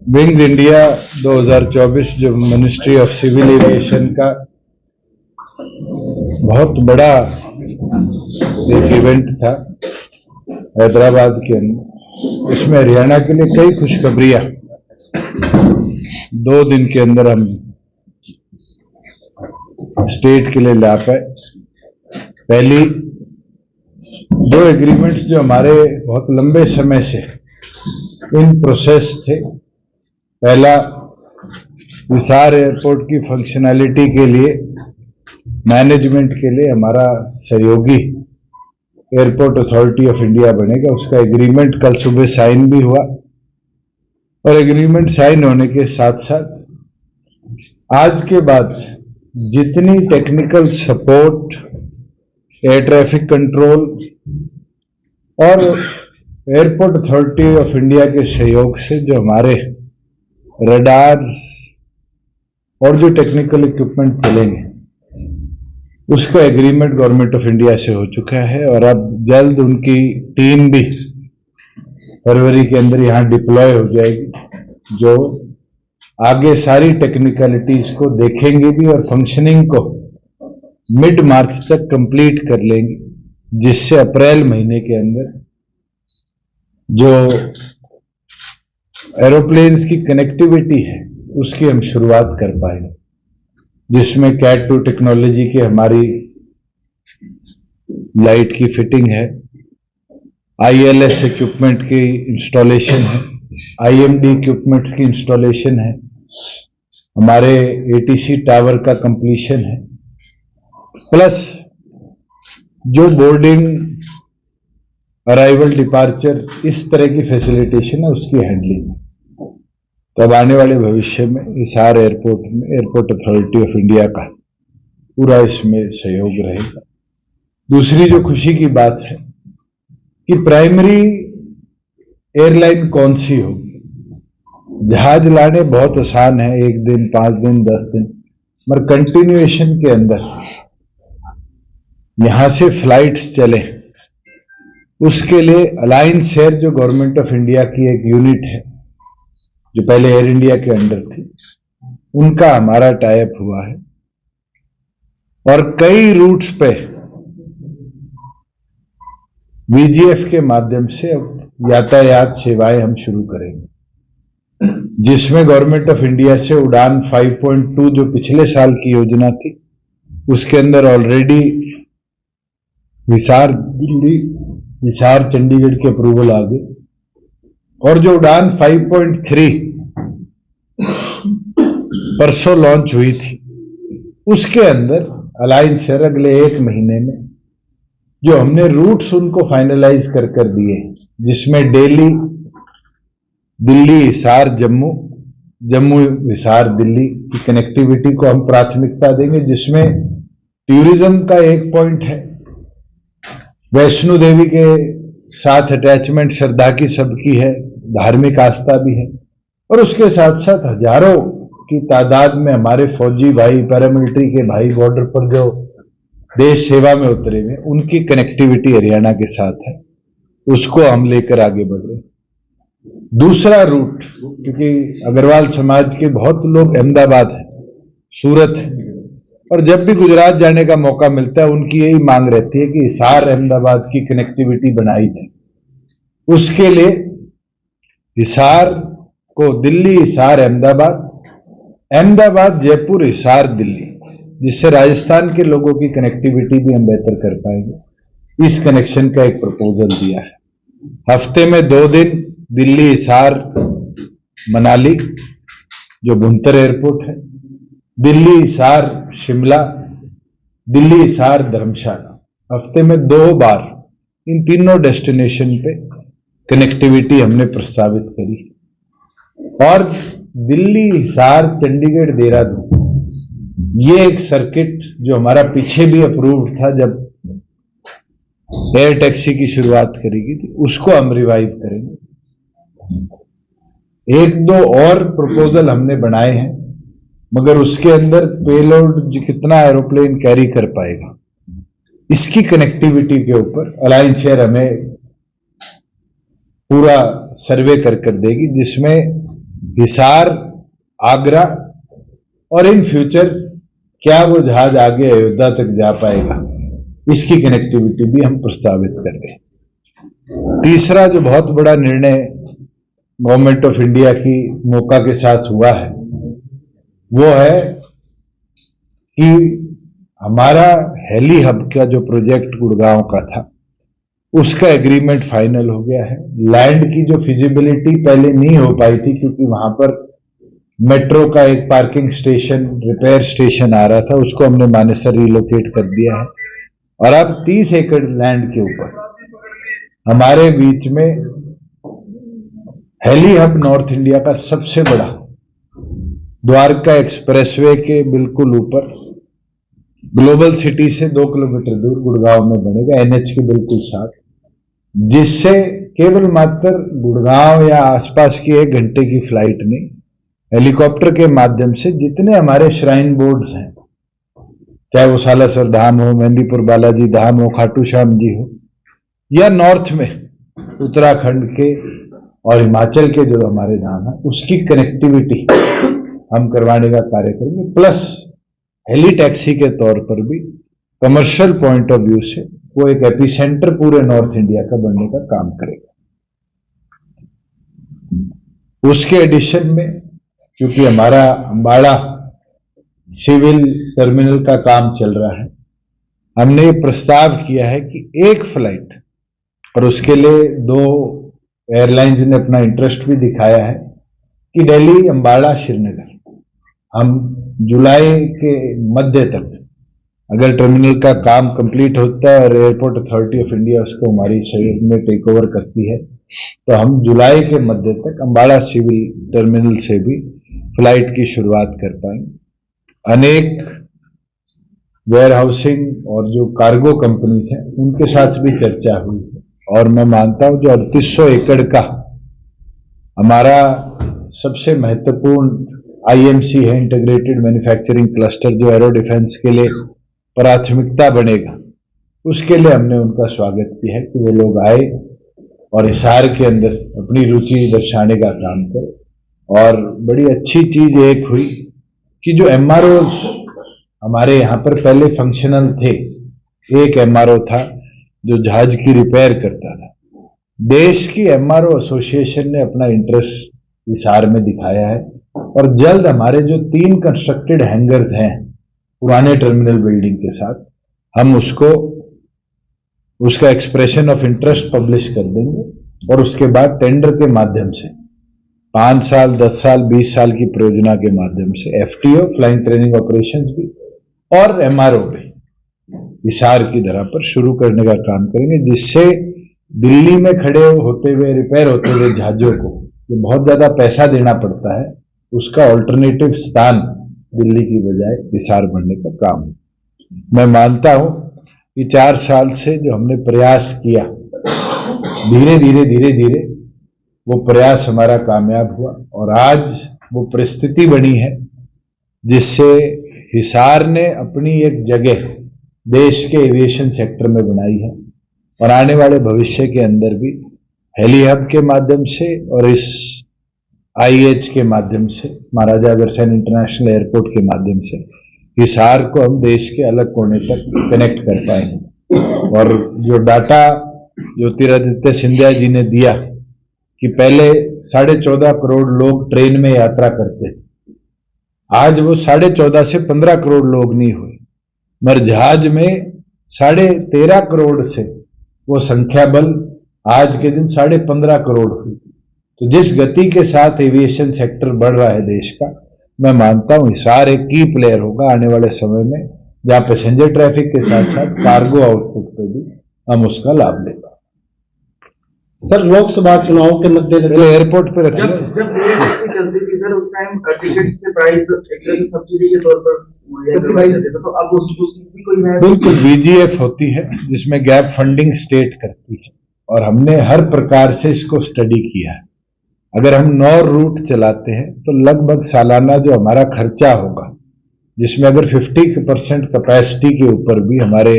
Wings India 2024 जो ministry of civil aviation का बहुत बड़ा एक इवेंट था हैदराबाद के अंदर। इसमें हरियाणा के लिए कई खुशखबरियां 2 दिन के अंदर हम स्टेट के लिए ला पाए। पहली 2 एग्रीमेंट्स जो हमारे बहुत लंबे समय से इन प्रोसेस थे। पहला, हिसार एयरपोर्ट की फंक्शनैलिटी के लिए, मैनेजमेंट के लिए हमारा सहयोगी एयरपोर्ट अथॉरिटी ऑफ इंडिया बनेगा। उसका एग्रीमेंट कल सुबह साइन भी हुआ और एग्रीमेंट साइन होने के साथ साथ आज के बाद जितनी technical support, air traffic control और एयरपोर्ट अथॉरिटी ऑफ इंडिया के सहयोग से जो हमारे रडार्स और जो टेक्निकल इक्विपमेंट चलेंगे, उसका एग्रीमेंट गवर्नमेंट ऑफ इंडिया से हो चुका है और अब जल्द उनकी टीम भी फरवरी के अंदर यहां डिप्लॉय हो जाएगी, जो आगे सारी टेक्निकलिटीज को देखेंगे भी और फंक्शनिंग को मिड मार्च तक कंप्लीट कर लेंगे, जिससे अप्रैल महीने के अंदर जो एरोप्लेन्स की कनेक्टिविटी है उसकी हम शुरुआत कर पाएंगे, जिसमें कैट 2 टेक्नोलॉजी की हमारी लाइट की फिटिंग है, ILS इक्विपमेंट की इंस्टॉलेशन है, IMD इक्विपमेंट्स की इंस्टॉलेशन है, हमारे ATC टावर का कंप्लीशन है, प्लस जो बोर्डिंग, अराइवल, डिपार्चर, इस तरह की फैसिलिटेशन है उसकी हैंडलिंग है। तो अब आने वाले भविष्य में हिसार एयरपोर्ट में एयरपोर्ट अथॉरिटी ऑफ इंडिया का पूरा इसमें सहयोग रहेगा। दूसरी जो खुशी की बात है कि प्राइमरी एयरलाइन कौन सी होगी। जहाज लाने बहुत आसान है, 1 दिन, 5 दिन, 10 दिन, मगर कंटिन्यूएशन के अंदर यहां से फ्लाइट्स चले, उसके लिए अलायंस एयर जो गवर्नमेंट ऑफ इंडिया की एक यूनिट है जो पहले एयर इंडिया के अंडर थी, उनका हमारा टाई अप हुआ है और कई रूट्स पे VGF के माध्यम से अब यातायात सेवाएं हम शुरू करेंगे, जिसमें गवर्नमेंट ऑफ इंडिया से उड़ान 5.2 जो पिछले साल की योजना थी, उसके अंदर ऑलरेडी हिसार दिल्ली, हिसार चंडीगढ़ की अप्रूवल आ गई और जो उड़ान 5.3 परसों लॉन्च हुई थी, उसके अंदर अलायंस एयर अगले 1 महीने में जो हमने रूट्स उनको फाइनलाइज कर दिए, जिसमें दिल्ली हिसार जम्मू, जम्मू हिसार दिल्ली की कनेक्टिविटी को हम प्राथमिकता देंगे, जिसमें टूरिज्म का एक पॉइंट है, वैष्णो देवी के साथ अटैचमेंट श्रद्धा की सबकी है, धार्मिक आस्था भी है, और उसके साथ साथ हजारों की तादाद में हमारे फौजी भाई, पैरामिलिट्री के भाई बॉर्डर पर जो देश सेवा में उतरे हुए, उनकी कनेक्टिविटी हरियाणा के साथ है, उसको हम लेकर आगे बढ़ रहे हैं। दूसरा रूट, क्योंकि अग्रवाल समाज के बहुत लोग अहमदाबाद है, सूरत है, और जब भी गुजरात जाने का मौका मिलता है उनकी यही मांग रहती है कि हिसार अहमदाबाद की कनेक्टिविटी बनाई जाए। उसके लिए हिसार को दिल्ली, हिसार अहमदाबाद, अहमदाबाद जयपुर, हिसार दिल्ली, जिससे राजस्थान के लोगों की कनेक्टिविटी भी हम बेहतर कर पाएंगे, इस कनेक्शन का एक प्रपोजल दिया है। हफ्ते में 2 दिन दिल्ली हिसार मनाली जो भुंतर एयरपोर्ट है, दिल्ली हिसार शिमला, दिल्ली हिसार धर्मशाला, हफ्ते में 2 बार इन तीनों डेस्टिनेशन पे कनेक्टिविटी हमने प्रस्तावित करी। और दिल्ली हिसार चंडीगढ़ देहरादून, ये एक सर्किट जो हमारा पीछे भी अप्रूव्ड था जब एयर टैक्सी की शुरुआत करी गई थी, उसको हम रिवाइव करेंगे। 1-2 और प्रपोजल हमने बनाए हैं, मगर उसके अंदर पेलोड कितना एरोप्लेन कैरी कर पाएगा, इसकी कनेक्टिविटी के ऊपर अलायंस एयर हमें पूरा सर्वे कर देगी, जिसमें हिसार, आगरा और इन फ्यूचर क्या वो जहाज आगे अयोध्या तक जा पाएगा, इसकी कनेक्टिविटी भी हम प्रस्तावित कर रहे हैं। तीसरा जो बहुत बड़ा निर्णय गवर्नमेंट ऑफ इंडिया की मौका के साथ हुआ है वो है कि हमारा हेली हब का जो प्रोजेक्ट गुड़गांव का था उसका एग्रीमेंट फाइनल हो गया है। लैंड की जो फिजिबिलिटी पहले नहीं हो पाई थी क्योंकि वहां पर मेट्रो का एक पार्किंग स्टेशन, रिपेयर स्टेशन आ रहा था, उसको हमने मानेसर रिलोकेट कर दिया है और अब 30 एकड़ लैंड के ऊपर हमारे बीच में हेली हब नॉर्थ इंडिया का सबसे बड़ा द्वारका एक्सप्रेसवे के बिल्कुल ऊपर ग्लोबल सिटी से 2 किलोमीटर दूर गुड़गांव में बनेगा, एनएच के बिल्कुल साथ, जिससे केवल मात्र गुड़गांव या आसपास की 1 घंटे की फ्लाइट नहीं, हेलीकॉप्टर के माध्यम से जितने हमारे श्राइन बोर्ड्स हैं, चाहे वो सालासर धाम हो, मेहंदीपुर बालाजी धाम हो, खाटू श्याम जी हो, या नॉर्थ में उत्तराखंड के और हिमाचल के जो हमारे धाम है, उसकी कनेक्टिविटी हम करवाने का कार्य करेंगे। प्लस हेली टैक्सी के तौर पर भी कमर्शियल पॉइंट ऑफ व्यू से वो एक एपिसेंटर पूरे नॉर्थ इंडिया का बनने का काम करेगा। उसके एडिशन में क्योंकि हमारा अंबाला सिविल टर्मिनल का काम चल रहा है, हमने ये प्रस्ताव किया है कि एक फ्लाइट, और उसके लिए 2 एयरलाइंस ने अपना इंटरेस्ट भी दिखाया है कि दिल्ली, अंबाला, श्रीनगर, हम जुलाई के मध्य तक अगर टर्मिनल का काम कंप्लीट होता है और एयरपोर्ट अथॉरिटी ऑफ इंडिया उसको हमारी शरीर में टेक ओवर करती है तो हम जुलाई के मध्य तक अंबाला सिविल टर्मिनल से भी फ्लाइट की शुरुआत कर पाएंगे। अनेक वेयर हाउसिंग और जो कार्गो कंपनीज हैं उनके साथ भी चर्चा हुई है और मैं मानता हूं जो 3800 एकड़ का हमारा सबसे महत्वपूर्ण आईएमसी है, इंटीग्रेटेड मैन्युफैक्चरिंग क्लस्टर, जो एरो डिफेंस के लिए प्राथमिकता बनेगा, उसके लिए हमने उनका स्वागत किया है कि वो लोग आए और हिसार के अंदर अपनी रुचि दर्शाने का काम करें। और बड़ी अच्छी चीज एक हुई कि जो एमआरओ हमारे यहाँ पर पहले फंक्शनल थे, एक एमआरओ था जो जहाज की रिपेयर करता था। देश की एमआरओ एसोसिएशन ने अपना इंटरेस्ट हिसार में दिखाया है और जल्द हमारे जो 3 कंस्ट्रक्टेड हैंगर्स हैं पुराने टर्मिनल बिल्डिंग के साथ, हम उसका एक्सप्रेशन ऑफ इंटरेस्ट पब्लिश कर देंगे और उसके बाद टेंडर के माध्यम से 5 साल, 10 साल, 20 साल की परियोजना के माध्यम से एफटीओ, फ्लाइंग ट्रेनिंग ऑपरेशंस भी और एमआरओ भी हिसार की धरा पर शुरू करने का काम करेंगे, जिससे दिल्ली में खड़े होते हुए, रिपेयर होते हुए जहाजों को जो बहुत ज्यादा पैसा देना पड़ता है, उसका ऑल्टरनेटिव स्थान दिल्ली की बजाय हिसार बनने का काम है। मैं मानता हूं कि 4 साल से जो हमने प्रयास किया, धीरे धीरे वो प्रयास हमारा कामयाब हुआ और आज वो परिस्थिति बनी है जिससे हिसार ने अपनी एक जगह देश के एविएशन सेक्टर में बनाई है और आने वाले भविष्य के अंदर भी हेली हब के माध्यम से और इस आईएच के माध्यम से, महाराजा अग्रसेन इंटरनेशनल एयरपोर्ट के माध्यम से हिसार को हम देश के अलग कोने तक कनेक्ट कर पाएंगे। और जो डाटा ज्योतिरादित्य सिंधिया जी ने दिया कि पहले 14.5 करोड़ लोग ट्रेन में यात्रा करते थे, आज वो 14.5 से 15 करोड़ लोग नहीं हुए, मगर जहाज में 13.5 करोड़ से वो संख्या बल आज के दिन 15.5 करोड़ हुई। तो जिस गति के साथ एविएशन सेक्टर बढ़ रहा है देश का, मैं मानता हूं हिसार एक की प्लेयर होगा आने वाले समय में, जहां पैसेंजर ट्रैफिक के साथ साथ कार्गो आउटपुट पे भी हम उसका लाभ लेंगे। सर, लोकसभा चुनाव के मद्देनजर एयरपोर्ट पे रखिए। जब चलती थी सर, उस टाइम टिकट्स के प्राइस सब्सिडी के तौर पर तो अब उसकी कोई बिल्कुल बीजीएफ होती है जिसमें गैप फंडिंग स्टेट करती है और हमने हर प्रकार से इसको स्टडी किया है। अगर हम 9 रूट चलाते हैं तो लगभग सालाना जो हमारा खर्चा होगा, जिसमें अगर 50% कैपेसिटी के ऊपर भी हमारे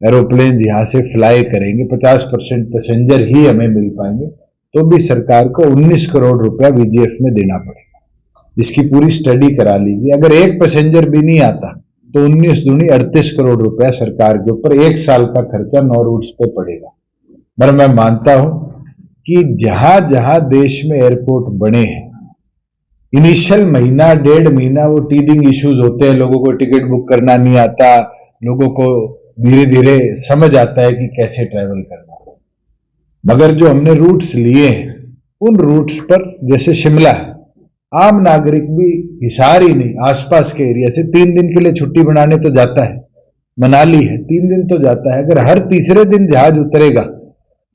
एरोप्लेन यहां से फ्लाई करेंगे, 50% पैसेंजर ही हमें मिल पाएंगे, तो भी सरकार को 19 करोड़ रुपया बीजीएफ में देना पड़ेगा। इसकी पूरी स्टडी करा ली गई। अगर एक पैसेंजर भी नहीं आता तो 19 दूनी 38 करोड़ रुपया सरकार के ऊपर एक साल का खर्चा 9 रूट्स पे पड़ेगा। पर मैं मानता हूं कि जहां जहां देश में एयरपोर्ट बने हैं, इनिशियल महीना 1.5 महीना वो टीदिंग इश्यूज होते हैं, लोगों को टिकट बुक करना नहीं आता, लोगों को धीरे धीरे समझ आता है कि कैसे ट्रैवल करना है। मगर जो हमने रूट्स लिए हैं उन रूट्स पर, जैसे शिमला है, आम नागरिक भी हिसार ही नहीं, आसपास के एरिया से 3 दिन के लिए छुट्टी बनाने तो जाता है, मनाली है 3 दिन तो जाता है। अगर हर तीसरे दिन जहाज उतरेगा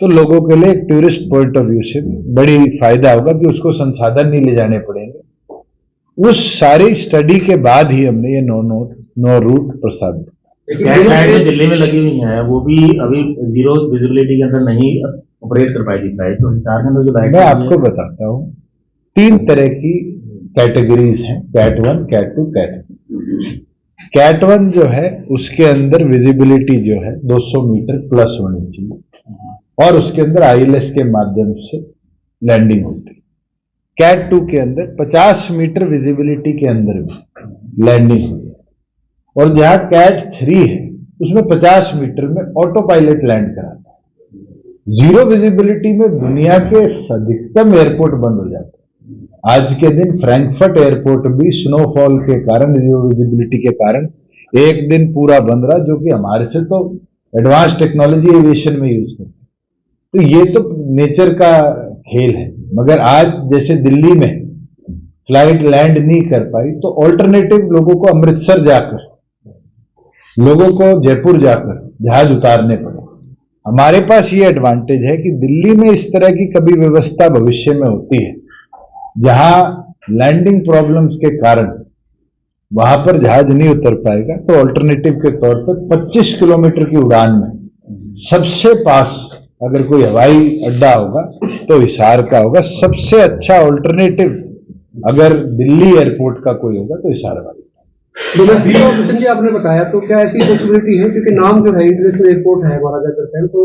तो लोगों के लिए एक टूरिस्ट पॉइंट ऑफ व्यू से बड़ी फायदा होगा कि उसको संसाधन नहीं ले जाने पड़ेंगे। उस सारी स्टडी के बाद ही हमने ये 9 रूट प्रस्तावित। जो दिल्ली में लगी हुई है वो भी अभी जीरो विजिबिलिटी के अंदर नहीं ऑपरेट कर पाएगी फ्लाइट, तो हिसार के अंदर जो मैं आपको बताता हूं, 3 तरह की कैटेगरीज हैं, कैट 1, कैट 2, कैट 3। कैट 1 जो है उसके अंदर विजिबिलिटी जो है 200 मीटर प्लस होनी चाहिए और उसके अंदर आईएलएस के माध्यम से लैंडिंग होती है। कैट 2 के अंदर 50 मीटर विजिबिलिटी के अंदर भी लैंडिंग हुई है और जहां कैट 3 है उसमें 50 मीटर में ऑटो पायलट लैंड कराता है। जीरो विजिबिलिटी में दुनिया के अधिकतम एयरपोर्ट बंद हो जाते हैं। आज के दिन फ्रैंकफर्ट एयरपोर्ट भी स्नोफॉल के कारण, जीरो विजिबिलिटी के कारण एक दिन पूरा बंद रहा, जो कि हमारे से तो एडवांस टेक्नोलॉजी एविएशन में यूज करते हैं। तो ये तो नेचर का खेल है। मगर आज जैसे दिल्ली में फ्लाइट लैंड नहीं कर पाई तो ऑल्टरनेटिव लोगों को अमृतसर जाकर, लोगों को जयपुर जाकर जहाज उतारने पड़े। हमारे पास ये एडवांटेज है कि दिल्ली में इस तरह की कभी व्यवस्था भविष्य में होती है जहां लैंडिंग प्रॉब्लम्स के कारण वहां पर जहाज नहीं उतर पाएगा, तो ऑल्टरनेटिव के तौर पर 25 किलोमीटर की उड़ान में सबसे पास अगर कोई हवाई अड्डा होगा तो हिसार का होगा। सबसे अच्छा ऑल्टरनेटिव अगर दिल्ली एयरपोर्ट का कोई होगा तो हिसार वाला। ऑप्शन जी आपने बताया, तो क्या ऐसी पॉसिबिलिटी है, क्योंकि नाम जो है इंटरनेशनल एयरपोर्ट है महाराजा अग्रसेन, तो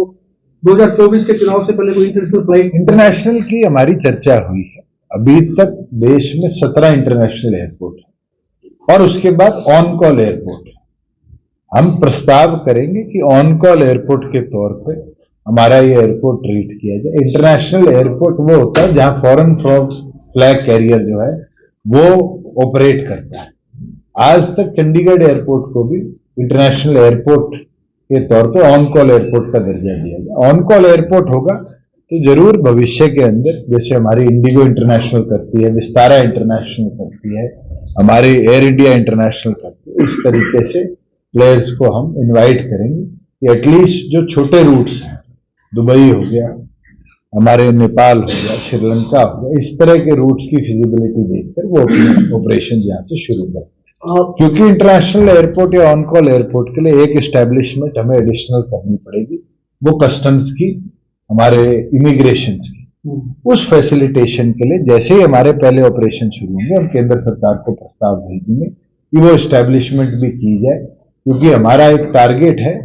2024 के चुनाव से पहले कोई इंटरनेशनल फ्लाइट? इंटरनेशनल की हमारी चर्चा हुई है। अभी तक देश में 17 इंटरनेशनल एयरपोर्ट है और उसके बाद ऑन कॉल एयरपोर्ट है। हम प्रस्ताव करेंगे कि ऑन कॉल एयरपोर्ट के तौर पे हमारा ये एयरपोर्ट ट्रीट किया जाए। इंटरनेशनल एयरपोर्ट वो होता है जहां फॉरेन फ्लैग कैरियर जो है वो ऑपरेट करता है। आज तक चंडीगढ़ एयरपोर्ट को भी इंटरनेशनल एयरपोर्ट के तौर पे ऑन कॉल एयरपोर्ट का दर्जा दिया गया। ऑन कॉल एयरपोर्ट होगा तो जरूर भविष्य के अंदर, जैसे हमारी इंडिगो इंटरनेशनल करती है, विस्तारा इंटरनेशनल करती है, हमारी एयर इंडिया इंटरनेशनल करती है, इस तरीके से प्लेयर्स को हम इनवाइट करेंगे कि एटलीस्ट जो छोटे रूट्स हैं, दुबई हो गया, हमारे नेपाल हो गया, श्रीलंका हो गया, इस तरह के रूट्स की फिजिबिलिटी देखकर वो अपने ऑपरेशन यहां से शुरू करें। क्योंकि इंटरनेशनल एयरपोर्ट या ऑन कॉल एयरपोर्ट के लिए एक एस्टेब्लिशमेंट हमें एडिशनल करनी पड़ेगी, वो कस्टम्स की, हमारे इमिग्रेशन की। उस फैसिलिटेशन के लिए जैसे ही हमारे पहले ऑपरेशन शुरू होंगे हम केंद्र सरकार को प्रस्ताव भेजेंगे कि वो एस्टेब्लिशमेंट भी की जाए, क्योंकि हमारा एक टारगेट है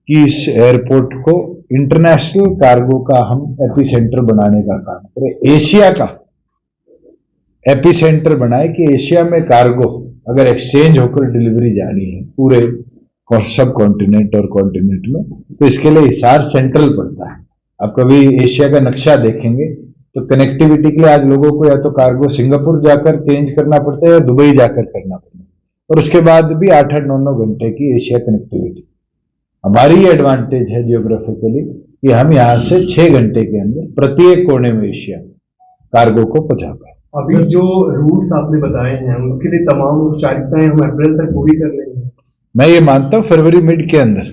कि इस एयरपोर्ट को इंटरनेशनल कार्गो का हम एपी सेंटर बनाने का काम करें, एशिया का एपी सेंटर बनाए कि एशिया में कार्गो अगर एक्सचेंज होकर डिलीवरी जानी है पूरे सब कॉन्टिनेंट और कॉन्टिनेंट में, तो इसके लिए हिसार सेंट्रल पड़ता है। आप कभी एशिया का नक्शा देखेंगे तो कनेक्टिविटी के लिए आज लोगों को या तो कार्गो सिंगापुर जाकर चेंज करना पड़ता है या दुबई जाकर करना पड़ता है, और उसके बाद भी 8-9 घंटे की एशिया कनेक्टिविटी। हमारी एडवांटेज है जियोग्राफिकली कि हम यहां से 6 घंटे के अंदर प्रत्येक कोने में एशिया कार्गो को पहुंचा पाए। अभी जो रूट्स आपने बताए हैं उसके लिए तमाम औपचारिकताएं हम अप्रैल तक पूरी कर लेंगे। मैं ये मानता हूं फरवरी मिड के अंदर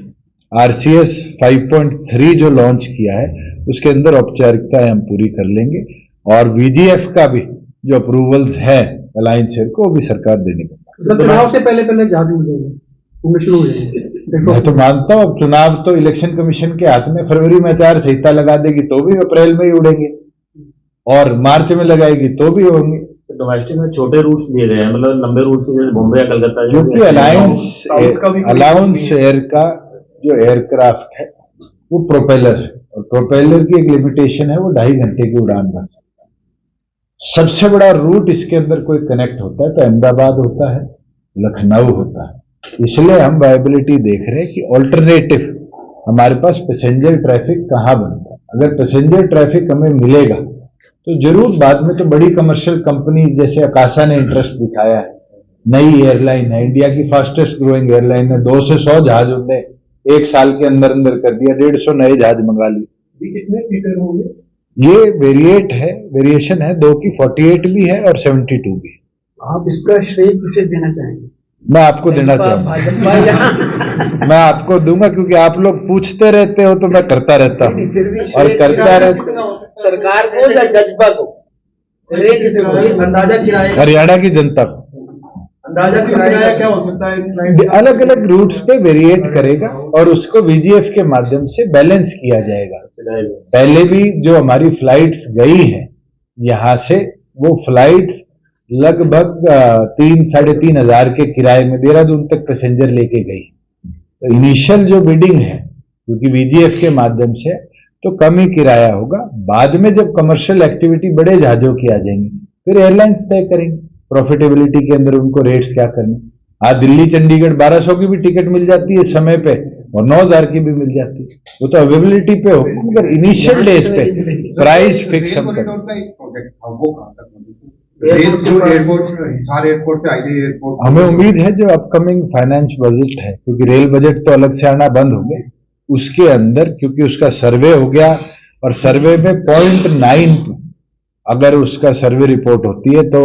RCS 5.3 जो लॉन्च किया है उसके अंदर औपचारिकताएं हम पूरी कर लेंगे, और VGF का भी जो अप्रूवल्स है अलायंस शेयर को वो भी सरकार देने का। चुनाव से पहले जहाज हो जाएंगे, शुरू हो जाएंगे। मैं तो मानता हूं अब चुनाव तो इलेक्शन कमीशन के हाथ में, फरवरी में आचार संहिता लगा देगी तो भी अप्रैल में ही उड़ेंगे और मार्च में लगाएगी तो भी होंगे। डोमेस्टिक में छोटे रूट्स दिए गए हैं, मतलब लंबे रूट्स जैसे बॉम्बे या कलकत्ता, क्योंकि अलाउंस एयर का जो एयरक्राफ्ट है वो प्रोपेलर है और प्रोपेलर की एक लिमिटेशन है, वो 2.5 घंटे की उड़ान भर सकता है। सबसे बड़ा रूट इसके अंदर कोई कनेक्ट होता है तो अहमदाबाद होता है, लखनऊ होता है। इसलिए हम वायबिलिटी देख रहे हैं कि ऑल्टरनेटिव हमारे पास पैसेंजर ट्रैफिक कहाँ बनता है। अगर पैसेंजर ट्रैफिक हमें मिलेगा तो जरूर बाद में तो बड़ी कमर्शियल कंपनी जैसे अकाशा ने इंटरेस्ट दिखाया है, नई एयरलाइन है, इंडिया की फास्टेस्ट ग्रोइंग एयरलाइन है, 2 से 100 जहाज उनने एक साल के अंदर अंदर कर दिया, 150 नए जहाज मंगा लिए। ये कितने सीटर होंगे? ये वेरिएशन है, 2 की 48 भी है और 72 भी है। आप इसका श्रेय किसे देना चाहेंगे? मैं आपको देना चाहूंगा, मैं आपको दूंगा क्योंकि आप लोग पूछते रहते हो तो मैं करता रहता हूँ और करता रहता। सरकार को या जज्बा को श्रेय किसे को? अंदाजा किराए, हरियाणा की जनता को अंदाजा किराया क्या हो सकता है? अलग अलग रूट्स पे वेरिएट करेगा और उसको VGF के माध्यम से बैलेंस किया जाएगा। पहले भी जो हमारी फ्लाइट्स गई हैं यहां से, वो फ्लाइट्स लगभग 3-3.5 हजार के किराए में देहरादून तक पैसेंजर लेके गई। तो इनिशियल जो बिडिंग है क्योंकि VGF के माध्यम से तो कम ही किराया होगा, बाद में जब कमर्शियल एक्टिविटी बड़े जहाजों की आ जाएंगी फिर एयरलाइंस तय करेंगे प्रॉफिटेबिलिटी के अंदर उनको रेट्स क्या करने। आज दिल्ली चंडीगढ़ 1200 की भी टिकट मिल जाती है समय पे और 9000 की भी मिल जाती है, वो तो अवेलेबिलिटी पे हो, मगर इनिशियल डेज पे प्राइस फिक्स हम करें। हमें उम्मीद है जो अपकमिंग फाइनेंस बजट है, क्योंकि रेल बजट तो अलग से आना बंद हो गए, उसके अंदर क्योंकि उसका सर्वे हो गया और सर्वे में 0.9 अगर उसका सर्वे रिपोर्ट होती है तो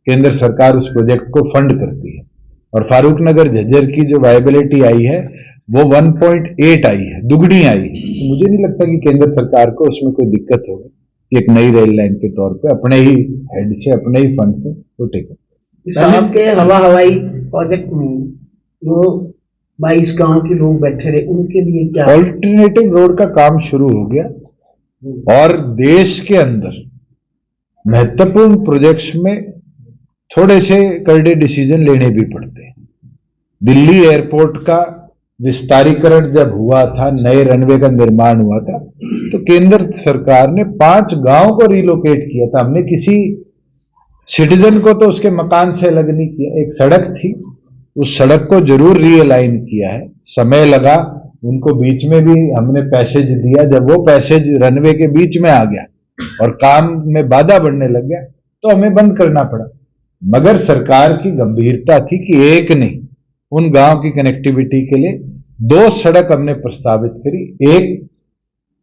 केंद्र सरकार उस प्रोजेक्ट को फंड करती है। और फारूक नगर झज्जर की जो वायबिलिटी आई है वो 1.8 आई है, दुगनी आई है। तो मुझे नहीं लगता कि केंद्र सरकार को उसमें कोई दिक्कत होगी कि एक नई रेल लाइन के तौर पे अपने ही हेड से अपने ही फंड से वो टेकअप। साहब के हवाई प्रोजेक्ट में जो 22 गांव के लोग बैठे रहे उनके लिए क्या ऑल्टरनेटिव रोड का काम शुरू हो गया और देश के अंदर महत्वपूर्ण प्रोजेक्ट्स में थोड़े से करड़े डिसीजन लेने भी पड़ते हैं। दिल्ली एयरपोर्ट का विस्तारीकरण जब हुआ था, नए रनवे का निर्माण हुआ था, तो केंद्र सरकार ने 5 गांव को रिलोकेट किया था। हमने किसी सिटीजन को तो उसके मकान से अलग नहीं किया। एक सड़क थी, उस सड़क को जरूर रीअलाइन किया है, समय लगा, उनको बीच में भी हमने पैसेज दिया। जब वो पैसेज रनवे के बीच में आ गया और काम में बाधा बढ़ने लग गया तो हमें बंद करना पड़ा। मगर सरकार की गंभीरता थी कि एक नहीं, उन गांव की कनेक्टिविटी के लिए 2 सड़क हमने प्रस्तावित करी। एक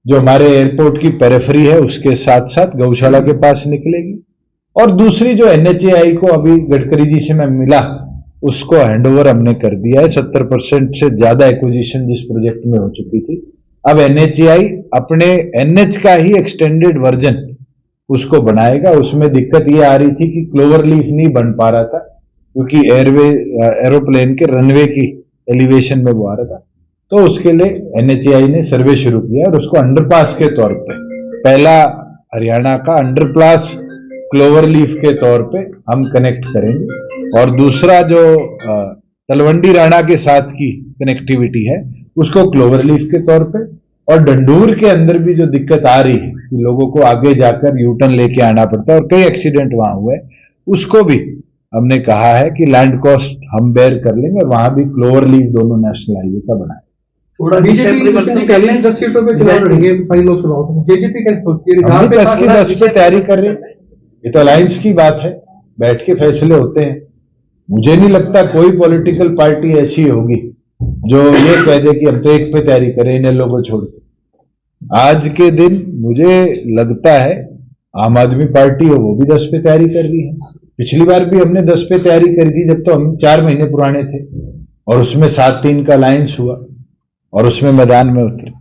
जो हमारे एयरपोर्ट की पेरिफेरी है उसके साथ साथ गौशाला के पास निकलेगी, और दूसरी जो NHAI को अभी गडकरी जी से मैं मिला उसको हैंडओवर हमने कर दिया है। 70% से ज्यादा एक्विजिशन जिस प्रोजेक्ट में हो चुकी थी। अब NHAI अपने NH का ही एक्सटेंडेड वर्जन उसको बनाएगा। उसमें दिक्कत ये आ रही थी कि क्लोवर लीफ नहीं बन पा रहा था क्योंकि एरोप्लेन के रनवे की एलिवेशन में वो आ रहा था। तो उसके लिए NHAI ने सर्वे शुरू किया और उसको अंडरपास के तौर पे, पहला हरियाणा का अंडरपास क्लोवर लीफ के तौर पे हम कनेक्ट करेंगे, और दूसरा जो तलवंडी राणा के साथ की कनेक्टिविटी है उसको क्लोवर लीफ के तौर पे। और डंडूर के अंदर भी जो दिक्कत आ रही है कि लोगों को आगे जाकर यूटर्न लेके आना पड़ता है और कई एक्सीडेंट वहां हुए, उसको भी हमने कहा है कि लैंड कॉस्ट हम बेयर कर लेंगे और वहां भी क्लोवर लीफ दोनों नेशनल हाईवे का बनाए। थोड़ा बीजेपी 10 सीटों पे चुनाव लड़ेंगे फाइनल लोकसभा। जेजेपी कैसे सोचती है? हम भी 10 की 10 पे तैयारी कर रहे हैं। ये तो अलायंस की बात है, बैठ के फैसले होते हैं। मुझे नहीं लगता कोई पॉलिटिकल पार्टी ऐसी होगी जो ये कह दे कि हम तो एक पे तैयारी करें इन लोगों को छोड़ के। आज के दिन मुझे लगता है आम आदमी पार्टी हो वो भी 10 पे तैयारी कर रही है। पिछली बार भी हमने 10 पे तैयारी करी थी जब तो हम 4 महीने पुराने थे, और उसमें 7-3 का अलायंस हुआ और उसमें मैदान में उतरे।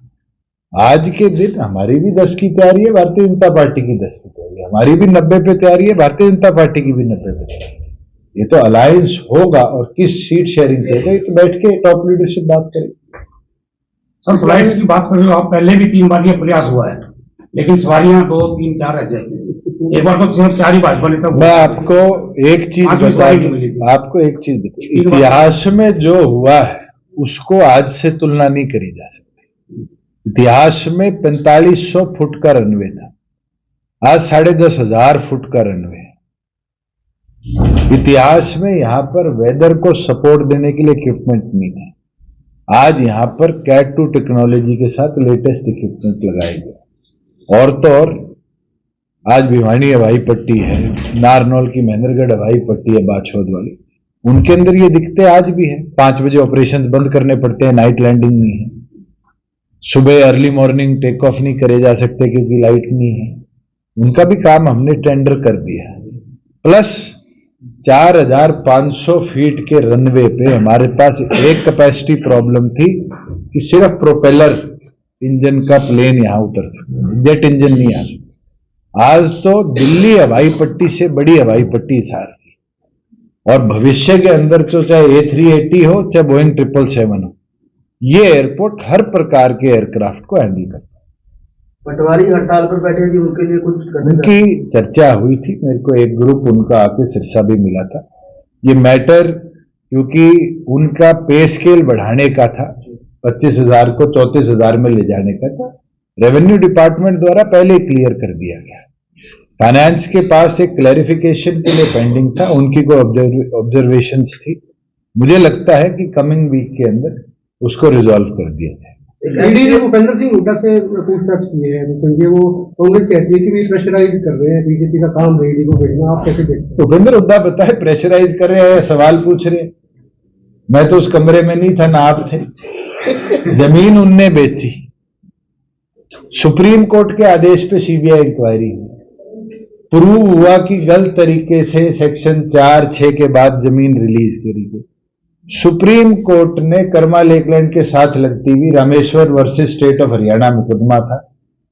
आज के दिन हमारी भी 10 की तैयारी है, भारतीय जनता पार्टी की 10 की तैयारी है, हमारी भी 90 पे तैयारी है, भारतीय जनता पार्टी की भी 90 पे तैयारी है। ये तो अलायंस होगा और किस सीट शेयरिंग होगा ये तो बैठ के टॉप लीडरशिप बात करेगी। सर फ्लाइट्स की बात कर रहे हो आप, पहले भी 3 बार ये प्रयास हुआ है लेकिन सवारियां 2, 3, 4 रह जाती है। एक बार तो सिर्फ 4 ही भाजपा नेता। मैं आपको एक चीज बता दूं, इतिहास में जो हुआ है उसको आज से तुलना नहीं करी जा सकती। इतिहास में 4500 फुट का रनवे था, आज 10,500 फुट का रनवे है। इतिहास में यहां पर वेदर को सपोर्ट देने के लिए इक्विपमेंट नहीं थे। आज यहां पर कैट 2 टेक्नोलॉजी के साथ लेटेस्ट इक्विपमेंट लगाए गए। और तो और आज भिवानी हवाई पट्टी है, नारनौल की महेंद्रगढ़ हवाई पट्टी है बाछोद वाली, उनके अंदर ये दिक्कतें आज भी है। 5 बजे ऑपरेशन बंद करने पड़ते हैं, नाइट लैंडिंग नहीं है, सुबह अर्ली मॉर्निंग टेक ऑफ नहीं करे जा सकते क्योंकि लाइट नहीं है। उनका भी काम हमने टेंडर कर दिया। प्लस 4,500 फीट के रनवे पे हमारे पास एक कैपेसिटी प्रॉब्लम थी कि सिर्फ प्रोपेलर इंजन का प्लेन यहां उतर सकता है, जेट इंजन नहीं आ सकता। आज तो दिल्ली हवाई पट्टी से बड़ी हवाई पट्टी हिसार की, और भविष्य के अंदर तो चाहे A380 हो चाहे बोइंग 777 हो, ये एयरपोर्ट हर प्रकार के एयरक्राफ्ट को हैंडल करता है। पटवारी हड़ताल पर बैठे थे, उनके लिए कुछ करने का उनकी चर्चा हुई थी, मेरे को एक ग्रुप उनका आके सिरसा भी मिला था। ये मैटर क्योंकि उनका पे स्केल बढ़ाने का था, 25,000 को 34,000 में ले जाने का था, रेवेन्यू डिपार्टमेंट द्वारा पहले क्लियर कर दिया गया। फाइनेंस के पास एक क्लैरिफिकेशन के लिए पेंडिंग था, उनकी कोई ऑब्जर्वेशंस थी। मुझे लगता है कि कमिंग वीक के अंदर उसको रिजॉल्व कर दिया जाए। ईडी ने भूपेंद्र सिंह हुड्डा से पूछताछ की है, संजय, वो कांग्रेस कहती है कि भी प्रेशराइज कर रहे हैं, बीजेपी का काम है ईडी को भेजना, आप कैसे देखते हैं? भूपेंद्र हुड्डा बताए प्रेशराइज कर रहे हैं, सवाल पूछ रहे हैं। मैं तो उस कमरे में नहीं था, ना आप थे। जमीन उनने बेची, सुप्रीम कोर्ट के आदेश पे सीबीआई इंक्वायरी हुई, प्रूव हुआ कि गलत तरीके से सेक्शन 4-6 के बाद जमीन रिलीज करी गई। सुप्रीम कोर्ट ने कर्मा लेकलैंड के साथ लगती हुई Rameshwar versus state of Haryana मुकदमा था,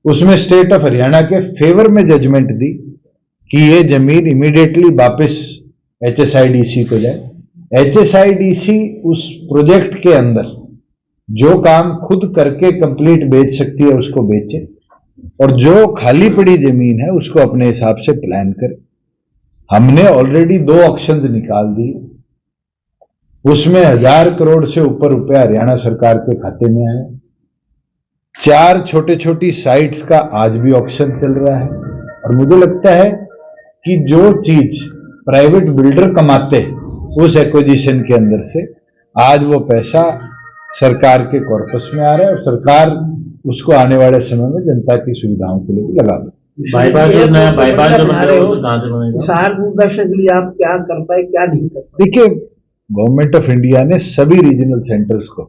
उसमें स्टेट ऑफ हरियाणा के फेवर में जजमेंट दी कि ये जमीन इमीडिएटली वापस HSIDC को जाए। HSIDC उस प्रोजेक्ट के अंदर जो काम खुद करके कंप्लीट बेच सकती है उसको बेचे, और जो खाली पड़ी जमीन है उसको अपने हिसाब से प्लान करे। हमने ऑलरेडी 2 ऑक्शंस निकाल दिए, उसमें 1,000 करोड़ से ऊपर रुपया हरियाणा सरकार के खाते में आया। 4 छोटे छोटी साइट्स का आज भी ऑक्शन चल रहा है, और मुझे लगता है कि जो चीज प्राइवेट बिल्डर कमाते उस एक्विजिशन के अंदर से, आज वो पैसा सरकार के कॉर्पस में आ रहा है, और सरकार उसको आने वाले समय में जनता की सुविधाओं के लिए भी लगा दे। बाईपास जो बन रहा हो तो कहां से बनेगा? किसान दूरदर्शन के लिए आप क्या कर पाए, क्या नहीं कर पाए? देखिए, गवर्नमेंट ऑफ इंडिया ने सभी रीजनल सेंटर्स को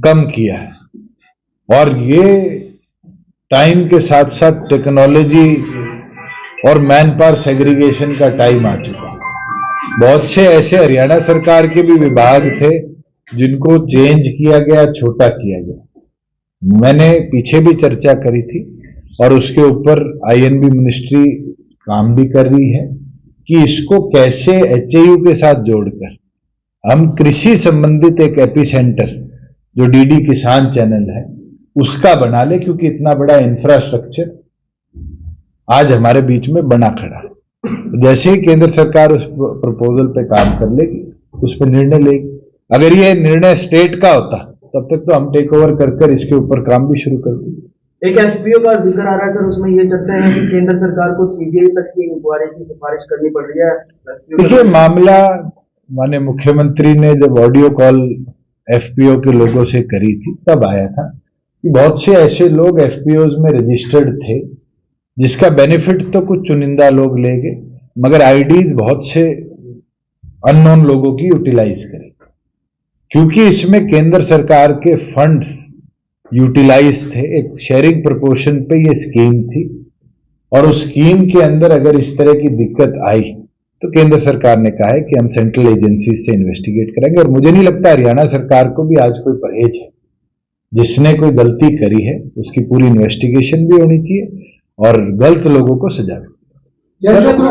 कम किया है, और ये टाइम के साथ साथ टेक्नोलॉजी और मैन पावर सेग्रीगेशन का टाइम आ चुका है। बहुत से ऐसे हरियाणा सरकार के भी विभाग थे जिनको चेंज किया गया, छोटा किया गया। मैंने पीछे भी चर्चा करी थी, और उसके ऊपर INB मिनिस्ट्री काम भी कर रही है कि इसको कैसे HAU के साथ जोड़कर हम कृषि संबंधित एक एपी सेंटर जो DD किसान चैनल है उसका बना ले, क्योंकि इतना बड़ा इंफ्रास्ट्रक्चर आज हमारे बीच में बना खड़ा है। जैसे ही केंद्र सरकार उस प्रपोजल पे काम कर लेगी, उस पर निर्णय लेगी। अगर ये निर्णय स्टेट का होता तब तक तो हम टेक ओवर कर इसके ऊपर काम भी शुरू कर देंगे। एक FPO का जिक्र आ रहा है सर, उसमें ये चर्चा है कि केंद्र सरकार को CBI तक की इंक्वायरी की सिफारिश करनी पड़ रही है। देखिए, मामला माननीय मुख्यमंत्री ने जब ऑडियो कॉल FPO के लोगों से करी थी तब आया था कि बहुत से ऐसे लोग FPOs में रजिस्टर्ड थे जिसका बेनिफिट तो कुछ चुनिंदा लोग लेंगे, मगर IDs बहुत से अननोन लोगों की यूटिलाइज करेंगे, क्योंकि इसमें केंद्र सरकार के फंड्स यूटिलाइज थे। एक शेयरिंग प्रोपोर्शन पे ये स्कीम थी, और उस स्कीम के अंदर अगर इस तरह की दिक्कत आई तो केंद्र सरकार ने कहा है कि हम सेंट्रल एजेंसी से इन्वेस्टिगेट करेंगे। और मुझे नहीं लगता हरियाणा सरकार को भी आज कोई परहेज है। जिसने कोई गलती करी है उसकी पूरी इन्वेस्टिगेशन भी होनी चाहिए, और गलत लोगों को सजा भी। यात्रा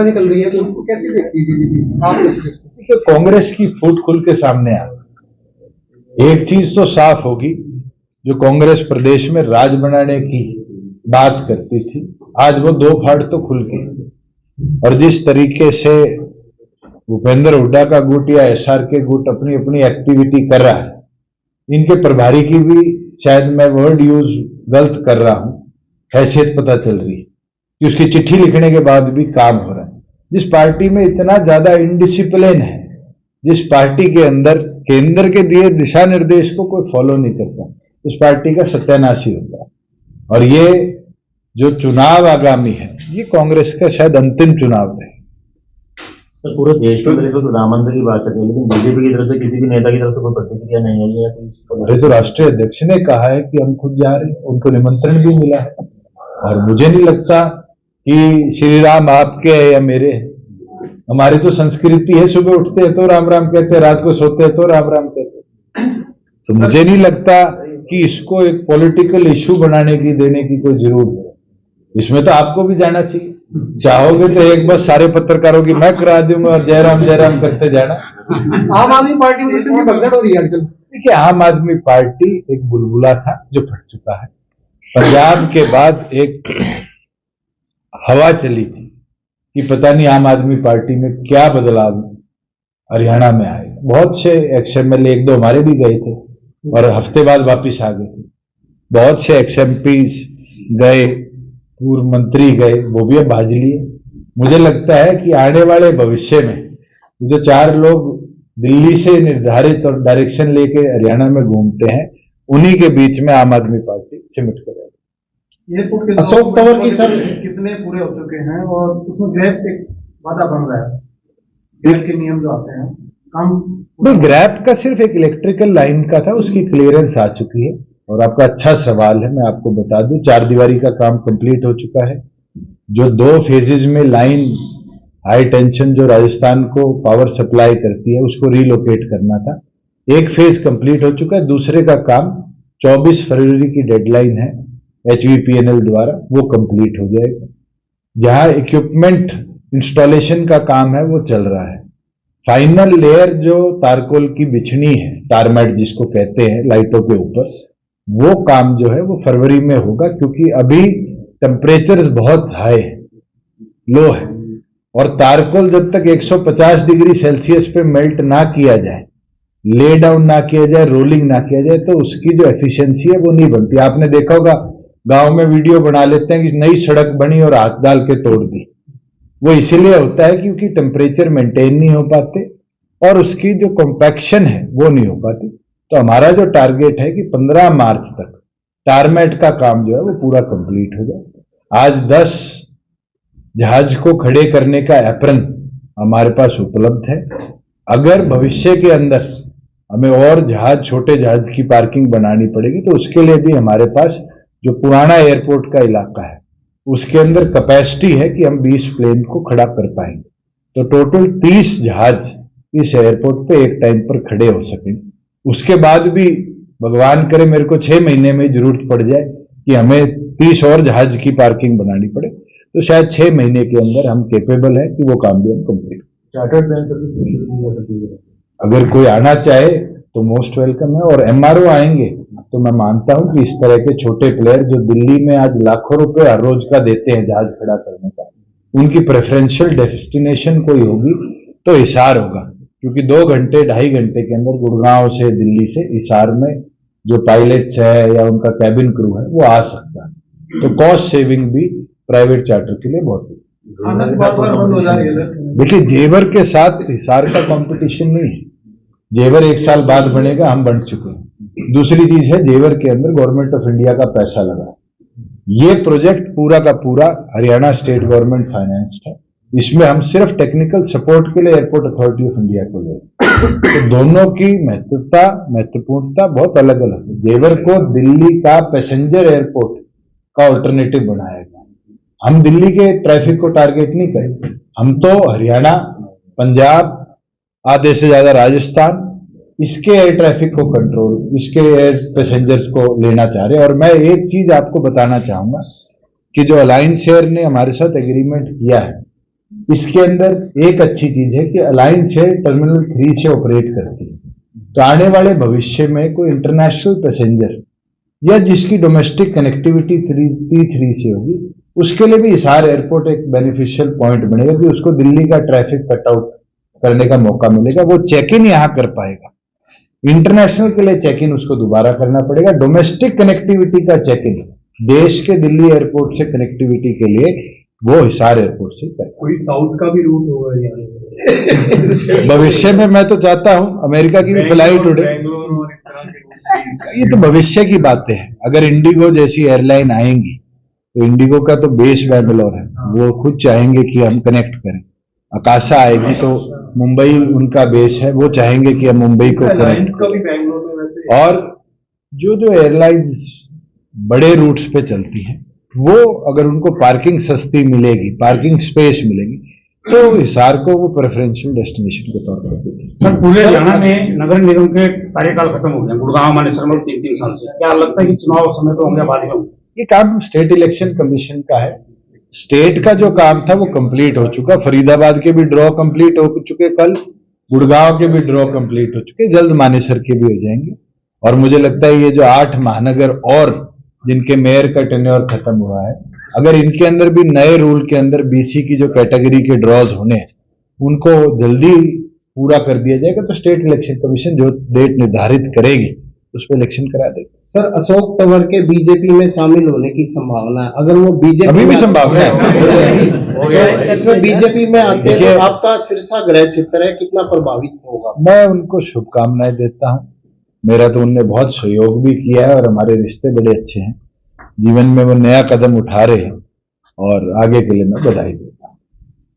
निकल रही है, तो उसको कैसे देखती है? कांग्रेस की फूट खुल के सामने आ, एक चीज तो साफ होगी, जो कांग्रेस प्रदेश में राज बनाने की बात करती थी, आज वो 2 फाड़ तो खुल गई। और जिस तरीके से भूपेंद्र हुड्डा का गुट या SRK गुट अपनी अपनी एक्टिविटी कर रहा है, इनके प्रभारी की भी शायद मैं वर्ड यूज गलत कर रहा हूं, हैसियत पता चल रही है कि उसकी चिट्ठी लिखने के बाद भी काम हो रहा है। जिस पार्टी में इतना ज्यादा इनडिसिप्लिन है, जिस पार्टी के अंदर केंद्र के दिए दिशा निर्देश को कोई फॉलो नहीं करता, उस पार्टी का सत्यानाश ही होता है। और ये जो चुनाव आगामी है, ये कांग्रेस का शायद अंतिम चुनाव है। तो पूरे देश में तो राम मंदिर की बात चल रही है, लेकिन बीजेपी की तरफ से किसी भी नेता की तरफ से कोई प्रतिक्रिया नहीं आई है। तो इसको अरे तो राष्ट्रीय अध्यक्ष ने कहा है कि हम खुद जा रहे हैं, उनको निमंत्रण भी मिला है। और मुझे नहीं लगता कि श्री राम आपके हैं या मेरे हैं। हमारी तो संस्कृति है, सुबह उठते हैं तो राम राम कहते हैं, रात को सोते हैं तो राम राम कहते हैं। तो मुझे नहीं लगता कि इसको एक पॉलिटिकल इश्यू बनाने की देने की कोई जरूरत है। इसमें तो आपको भी जाना चाहिए। चाहोगे तो एक बस सारे पत्रकारों की मैं करा दूंगा और जयराम करते जाना। आम आदमी पार्टी में की भगदड़ हो रही है आजकल। देखिए, आम आदमी पार्टी एक बुलबुला था जो फट चुका है। पंजाब के बाद एक हवा चली थी कि पता नहीं आम आदमी पार्टी में क्या बदलाव हरियाणा में आए। बहुत से एक्सएमएलए, एक दो हमारे भी गए थे और हफ्ते बाद वापिस आ गए थे। बहुत से एक्सएमपीज गए, पूर्व मंत्री गए, वो भी अब भाज लिए। मुझे लगता है कि आने वाले भविष्य में जो 4 लोग दिल्ली से निर्धारित और डायरेक्शन लेके हरियाणा में घूमते हैं, उन्हीं के बीच में आम आदमी पार्टी सिमट कर एयरपोर्ट के अशोक तंवर की सर कितने पूरे हो चुके हैं और उसमें ग्रैप एक वादा बन रहा है, ग्रैप के नियम जो आते हैं काम। नहीं, ग्रैप का सिर्फ एक इलेक्ट्रिकल लाइन का था, उसकी क्लियरेंस आ चुकी है। और आपका अच्छा सवाल है, मैं आपको बता दूं, 4 दीवारी का काम कंप्लीट हो चुका है। जो 2 फेजेज में लाइन हाई टेंशन जो राजस्थान को पावर सप्लाई करती है, उसको रिलोकेट करना था। एक फेज कंप्लीट हो चुका है, दूसरे का काम 24 फरवरी की डेडलाइन है HVPNL द्वारा, वो कंप्लीट हो जाएगा। जहां इक्विपमेंट इंस्टॉलेशन का काम है वो चल रहा है। फाइनल लेयर जो तारकोल की बिछनी है, टारमैट जिसको कहते हैं लाइटों के ऊपर, वो काम जो है वो फरवरी में होगा, क्योंकि अभी टेम्परेचर बहुत हाई लो है और तारकोल जब तक 150 डिग्री सेल्सियस पे मेल्ट ना किया जाए, ले डाउन ना किया जाए, रोलिंग ना किया जाए, तो उसकी जो एफिशिएंसी है वो नहीं बनती। आपने देखा होगा गांव में वीडियो बना लेते हैं कि नई सड़क बनी और हाथ डाल के तोड़ दी। वो इसीलिए होता है क्योंकि टेम्परेचर मेंटेन नहीं हो पाते और उसकी जो कॉम्पैक्शन है वो नहीं हो पाती। तो हमारा जो टारगेट है कि 15 मार्च तक टारमेट का काम जो है वो पूरा कंप्लीट हो जाए। आज 10 जहाज को खड़े करने का एप्रन हमारे पास उपलब्ध है। अगर भविष्य के अंदर हमें और जहाज, छोटे जहाज की पार्किंग बनानी पड़ेगी, तो उसके लिए भी हमारे पास जो पुराना एयरपोर्ट का इलाका है उसके अंदर कैपेसिटी है कि हम 20 प्लेन को खड़ा कर पाएंगे। तो टोटल 30 जहाज इस एयरपोर्ट पे एक टाइम पर खड़े हो सकेंगे। उसके बाद भी भगवान करे मेरे को 6 महीने में जरूरत पड़ जाए कि हमें 30 और जहाज की पार्किंग बनानी पड़े, तो शायद 6 महीने के अंदर हम कैपेबल है कि वो काम भी हम कंप्लीट। चार्टर्ड प्लेन सर्विस अगर कोई आना चाहे तो मोस्ट वेलकम है। और MRO आएंगे तो मैं मानता हूं कि इस तरह के छोटे प्लेयर जो दिल्ली में आज लाखों रुपए हर रोज का देते हैं जहाज खड़ा करने का, उनकी प्रेफरेंशियल डेस्टिनेशन कोई होगी तो हिसार होगा, क्योंकि 2 घंटे 2.5 घंटे के अंदर गुड़गांव से, दिल्ली से हिसार में जो पायलट्स है या उनका कैबिन क्रू है वो आ सकता है। तो कॉस्ट सेविंग भी प्राइवेट चार्टर के लिए बहुत है। देखिए, जेवर के साथ हिसार का कंपटीशन नहीं है। जेवर 1 साल बाद बनेगा, हम बन चुके हैं। दूसरी चीज है, जेवर के अंदर गवर्नमेंट ऑफ इंडिया का पैसा लगा है। ये प्रोजेक्ट पूरा का पूरा हरियाणा स्टेट गवर्नमेंट फाइनेंस्ड है। इसमें हम सिर्फ टेक्निकल सपोर्ट के लिए एयरपोर्ट अथॉरिटी ऑफ इंडिया को ले, तो दोनों की महत्वपूर्णता बहुत अलग अलग है। जेवर को दिल्ली का पैसेंजर एयरपोर्ट का ऑल्टरनेटिव बनाया गया। हम दिल्ली के ट्रैफिक को टारगेट नहीं करें, हम तो हरियाणा, पंजाब, आधे से ज्यादा राजस्थान, इसके एयर ट्रैफिक को कंट्रोल, इसके एयर पैसेंजर्स को लेना चाह रहे हैं। और मैं एक चीज आपको बताना चाहूंगा कि जो अलायंस एयर ने हमारे साथ एग्रीमेंट किया है, इसके अंदर एक अच्छी चीज है कि अलायंस एयर टर्मिनल 3 से ऑपरेट करती है। तो आने वाले भविष्य में कोई इंटरनेशनल पैसेंजर या जिसकी डोमेस्टिक कनेक्टिविटी T3 से होगी, उसके लिए भी हिसार एयरपोर्ट एक बेनिफिशियल पॉइंट बनेगा कि उसको दिल्ली का ट्रैफिक कट आउट करने का मौका मिलेगा। वो चेक इन यहां कर पाएगा। इंटरनेशनल के लिए चेक इन उसको दोबारा करना पड़ेगा। डोमेस्टिक कनेक्टिविटी का चेक इन देश के दिल्ली एयरपोर्ट से कनेक्टिविटी के लिए वो हिसार एयरपोर्ट से करेगा। कोई साउथ का भी रूट होगा यार, भविष्य में मैं तो चाहता हूं अमेरिका की भी फ्लाइट उड़े। बैंगलोर और इस तरह के ये तो भविष्य की बातें हैं। अगर इंडिगो जैसी एयरलाइन आएंगी तो इंडिगो का तो बेस बैंगलोर है, वो खुद चाहेंगे कि हम कनेक्ट करें। अकाशा आएगी तो मुंबई उनका बेस है, वो चाहेंगे कि हम मुंबई को कनेक्ट एयरलाइंस का भी बैंगलोर में वैसे और जो एयरलाइंस बड़े रूट्स पे चलती हैं वो अगर उनको पार्किंग सस्ती मिलेगी, पार्किंग स्पेस मिलेगी, तो हिसार को वो प्रेफरेंशियल डेस्टिनेशन के तौर पर देगी। सर पूरे हरियाणा में नगर निगम के कार्यकाल खत्म हो गए, गुड़गांव मानेसर में 3-3 साल से। क्या लगता है कि चुनाव समय पे होंगे, बाद में होंगे? ये काम स्टेट इलेक्शन कमीशन का है। स्टेट का जो काम था वो कंप्लीट हो चुका। फरीदाबाद के भी ड्रॉ कंप्लीट हो चुके, कल गुड़गांव के भी ड्रॉ कंप्लीट हो चुके, जल्द मानेसर के भी हो जाएंगे। और मुझे लगता है ये जो 8 महानगर और जिनके मेयर का टेन्योर खत्म हुआ है, अगर इनके अंदर भी नए रूल के अंदर बीसी की जो कैटेगरी के ड्रॉज होने हैं उनको जल्दी पूरा कर दिया जाएगा तो स्टेट इलेक्शन कमीशन जो डेट निर्धारित करेगी उस पर इलेक्शन करा देगा। सर अशोक तंवर के बीजेपी में शामिल होने की संभावना है, अगर वो बीजेपी अभी भी संभावना है। तो इसमें बीजेपी में आते हैं देखिए- तो आपका सिरसा गृह क्षेत्र है, कितना प्रभावित होगा? मैं उनको शुभकामनाएं देता हूं। मेरा तो उनने बहुत सहयोग भी किया है और हमारे रिश्ते बड़े अच्छे हैं। जीवन में वो नया कदम उठा रहे हैं और आगे के लिए मैं बधाई देता हूं।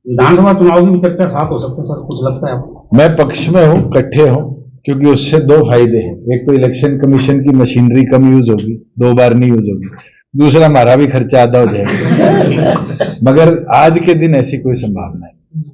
विधानसभा चुनाव की भी चर्चा साथ हो सकते हैं सर, कुछ लगता है आपको? मैं पक्ष में हूं, इकट्ठे हूं, क्योंकि उससे 2 फायदे हैं। एक तो इलेक्शन कमीशन की मशीनरी कम यूज होगी, 2 बार नहीं यूज होगी। दूसरा हमारा भी खर्चा आधा हो जाएगा। मगर आज के दिन ऐसी कोई संभावना नहीं।